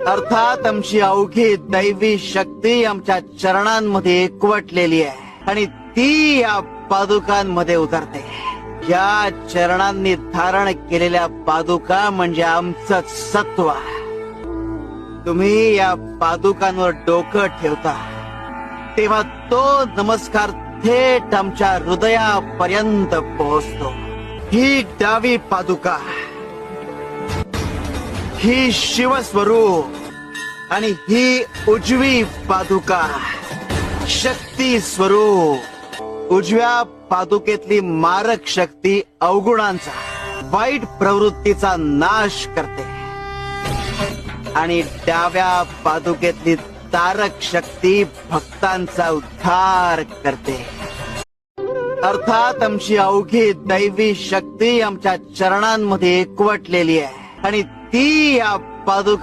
अर्थात आमची अवघी दैवी शक्ती आमच्या चरणांमध्ये एकवटलेली आहे आणि ती या पादुकांमध्ये उतरते. या चरणांनी धारण केलेल्या पादुका म्हणजे आमचं सत्व. तुम्ही या पादुकांवर डोकं ठेवता तेव्हा तो नमस्कार थेट आमच्या हृदयापर्यंत पोहोचतो. ही डावी पादुका, ही शिवस्वरूप आणि ही उजवी पादुका शक्ती स्वरूप. उजव्या पादुकेतली मारक शक्ती अवगुणांचा, वाईट प्रवृत्तीचा नाश करते आणि डाव्या पादुकेतली तारक शक्ती भक्तांचा उद्धार करते. अर्थात आमची अवघी दैवी शक्ती आमच्या चरणांमध्ये एकवटलेली आहे आणि ती या पादुका